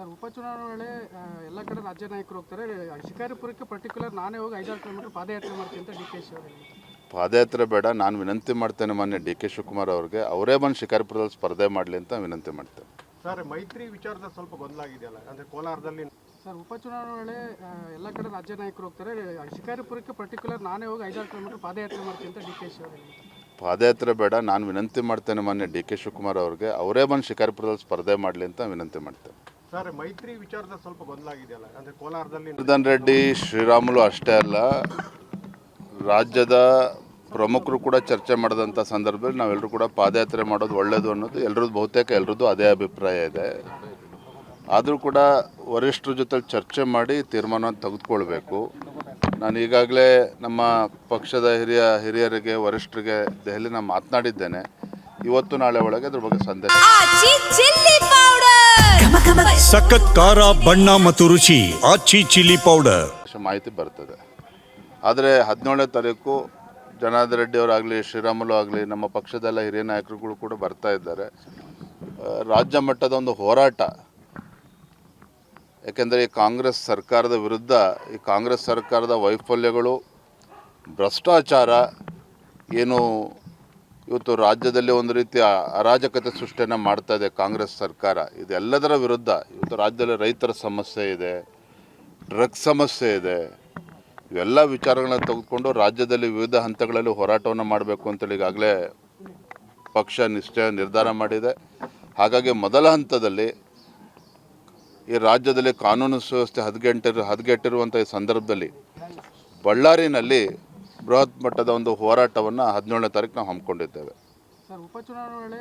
Sir, ಉಪಚುನಾವಣೆ ವೇಳೆ ಎಲ್ಲ ಕಡೆ ರಾಜ್ಯ ನಾಯಕರು ಹೋಗ್ತಾರೆ. ಶಿಕಾರಿಪುರಕ್ಕೆ ಪರ್ಟಿಕ್ಯುಲರ್ ನಾನೇ ಹೋಗಿ 5-6 ಕಿಲೋಮೀಟರ್ ಪಾದಯಾತ್ರೆ ಮಾಡ್ತೀನಿ ಅಂತ ಡಿ.ಕೆ.ಶಿ ಅವರು ಹೇಳಿದ್ದಾರೆ. ಪಾದಯಾತ್ರೆ ಬೇಡ, ನಾನು ವಿನಂತಿ ಮಾಡ್ತೇನೆ ಮಾನ್ಯ ಡಿ.ಕೆ. ಶಿವಕುಮಾರ್ ಅವ್ರಿಗೆ, ಅವರೇ ಬಂದು ಶಿಕಾರಿಪುರದಲ್ಲಿ ಸ್ಪರ್ಧೆ ಮಾಡಲಿ ಅಂತ ವಿನಂತಿ ಮಾಡ್ತೇನೆ. ಸರ್, ಮೈತ್ರಿ ವಿಚಾರದಲ್ಲಿ ಸ್ವಲ್ಪ ಗೊಂದಲ ಆಗಿದೆಯಲ್ಲ, ಅಂದರೆ ಕೋಲಾರದಲ್ಲಿ. ಸರ್, ಉಪಚುನಾವಣೆ ವೇಳೆ ಎಲ್ಲ ಕಡೆ ರಾಜ್ಯ ನಾಯಕರು ಹೋಗ್ತಾರೆ. ಶಿಕಾರಿಪುರಕ್ಕೆ ಪರ್ಟಿಕ್ಯುಲರ್ ನಾನೇ ಹೋಗಿ 5-6 ಕಿಲೋಮೀಟರ್ ಪಾದಯಾತ್ರೆ ಮಾಡ್ತೀನಿ ಅಂತ ಡಿ.ಕೆ.ಶಿ ಅವರು ಹೇಳಿದ್ದಾರೆ. ಪಾದಯಾತ್ರೆ ಬೇಡ, ನಾನು ವಿನಂತಿ ಮಾಡ್ತೇನೆ ಮಾನ್ಯ ಡಿ.ಕೆ. ಶಿವಕುಮಾರ್ ಅವ್ರಿಗೆ, ಅವರೇ ಬಂದು ಶಿಕಾರಿಪುರದಲ್ಲಿ ಸ್ಪರ್ಧೆ ಮಾಡಲಿ ಅಂತ ವಿನಂತಿ ಮಾಡ್ತೇನೆ. ಸರ್, ಮೈತ್ರಿ ವಿಚಾರದಲ್ಲಿ ಸ್ವಲ್ಪ ಗೊಂದಲ ಆಗಿದೆಯಲ್ಲ, ಅಂದರೆ ಕೋಲಾರದಲ್ಲಿ. ಜನಾರ್ದನ್ ರೆಡ್ಡಿ, ಶ್ರೀರಾಮುಲು ಅಷ್ಟೇ ಅಲ್ಲ, ರಾಜ್ಯದ ಪ್ರಮುಖರು ಕೂಡ ಚರ್ಚೆ ಮಾಡಿದಂಥ ಸಂದರ್ಭದಲ್ಲಿ ನಾವೆಲ್ಲರೂ ಕೂಡ ಪಾದಯಾತ್ರೆ ಮಾಡೋದು ಒಳ್ಳೆಯದು ಅನ್ನೋದು ಎಲ್ಲರದ್ದು, ಬಹುತೇಕ ಎಲ್ಲರದ್ದು ಅದೇ ಅಭಿಪ್ರಾಯ ಇದೆ. ಆದರೂ ಕೂಡ ವರಿಷ್ಠರ ಜೊತೆ ಚರ್ಚೆ ಮಾಡಿ ತೀರ್ಮಾನ ತೆಗೆದುಕೊಳ್ಬೇಕು. ನಾನು ಈಗಾಗಲೇ ನಮ್ಮ ಪಕ್ಷದ ಹಿರಿಯರಿಗೆ ವರಿಷ್ಠರಿಗೆ ದೆಹಲಿನ ಮಾತನಾಡಿದ್ದೇನೆ. ಇವತ್ತು ನಾಳೆ ಒಳಗೆ ಅದ್ರ ಬಗ್ಗೆ ಸಂದೇಶ. ಸಖತ್ ಖಾರ, ಬಣ್ಣ ಮತ್ತು ರುಚಿ ಆಚಿ ಚಿಲ್ಲಿ ಪೌಡರ್ ಮಾಹಿತಿ ಬರ್ತದೆ. ಆದರೆ 17ನೇ ತಾರೀಕು ಜನಾರ್ದನ್ ರೆಡ್ಡಿ ಅವರಾಗಲಿ, ಶ್ರೀರಾಮುಲು ಆಗಲಿ, ನಮ್ಮ ಪಕ್ಷದೆಲ್ಲ ಹಿರಿಯ ನಾಯಕರುಗಳು ಕೂಡ ಬರ್ತಾ ಇದ್ದಾರೆ. ರಾಜ್ಯ ಮಟ್ಟದ ಒಂದು ಹೋರಾಟ, ಯಾಕೆಂದರೆ ಈ ಕಾಂಗ್ರೆಸ್ ಸರ್ಕಾರದ ವಿರುದ್ಧ, ಈ ಕಾಂಗ್ರೆಸ್ ಸರ್ಕಾರದ ವೈಫಲ್ಯಗಳು, ಭ್ರಷ್ಟಾಚಾರ ಏನು ಇವತ್ತು ರಾಜ್ಯದಲ್ಲಿ ಒಂದು ರೀತಿಯ ಅರಾಜಕತೆ ಸೃಷ್ಟಿಯನ್ನು ಮಾಡ್ತಾ ಇದೆ ಕಾಂಗ್ರೆಸ್ ಸರ್ಕಾರ, ಇದೆಲ್ಲದರ ವಿರುದ್ಧ ಇವತ್ತು ರಾಜ್ಯದಲ್ಲಿ ರೈತರ ಸಮಸ್ಯೆ ಇದೆ, ಡ್ರಗ್ಸ್ ಸಮಸ್ಯೆ ಇದೆ. ಇವೆಲ್ಲ ವಿಚಾರಗಳನ್ನ ತೆಗೆದುಕೊಂಡು ರಾಜ್ಯದಲ್ಲಿ ವಿವಿಧ ಹಂತಗಳಲ್ಲಿ ಹೋರಾಟವನ್ನು ಮಾಡಬೇಕು ಅಂತೇಳಿ ಈಗಾಗಲೇ ಪಕ್ಷ ನಿರ್ಧಾರ ಮಾಡಿದೆ. ಹಾಗಾಗಿ ಮೊದಲ ಹಂತದಲ್ಲಿ ಈ ರಾಜ್ಯದಲ್ಲಿ ಕಾನೂನು ಸುವ್ಯವಸ್ಥೆ ಹದಗೆಟ್ಟಿರುವಂಥ ಈ ಸಂದರ್ಭದಲ್ಲಿ ಬಳ್ಳಾರಿನಲ್ಲಿ ಬೃಹತ್ ಮಟ್ಟದ ಒಂದು ಹೋರಾಟವನ್ನು 17ನೇ ತಾರೀಕು ನಾವು ಹಮ್ಮಿಕೊಂಡಿದ್ದೇವೆ. ಸರ್, ಉಪಚುನಾವಣೆ ವೇಳೆ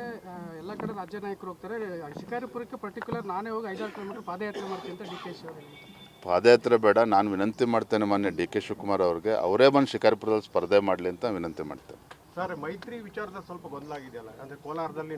ಎಲ್ಲ ಕಡೆ ರಾಜ್ಯ ನಾಯಕರು ಹೋಗ್ತಾರೆ. ಶಿಕಾರಿಪುರಕ್ಕೆ ಪರ್ಟಿಕ್ಯುಲರ್ ನಾನೇ ಹೋಗಿ 5-6 ಕಿಲೋಮೀಟರ್ ಪಾದಯಾತ್ರೆ ಮಾಡ್ತೀನಿ ಅಂತ ಡಿ.ಕೆ.ಶಿ ಅವರು ಹೇಳಿದ್ದಾರೆ. ಪಾದಯಾತ್ರೆ ಬೇಡ, ನಾನು ವಿನಂತಿ ಮಾಡ್ತೇನೆ ಮಾನ್ಯ ಡಿ.ಕೆ. ಶಿವಕುಮಾರ್ ಅವ್ರಿಗೆ, ಅವರೇ ಬಂದು ಶಿಕಾರಿಪುರದಲ್ಲಿ ಸ್ಪರ್ಧೆ ಮಾಡಲಿ ಅಂತ ವಿನಂತಿ ಮಾಡ್ತೇನೆ. ಸರ್, ಮೈತ್ರಿ ವಿಚಾರದಲ್ಲಿ ಸ್ವಲ್ಪ ಗೊಂದಲ ಆಗಿದೆಯಲ್ಲ, ಅಂದರೆ ಕೋಲಾರದಲ್ಲಿ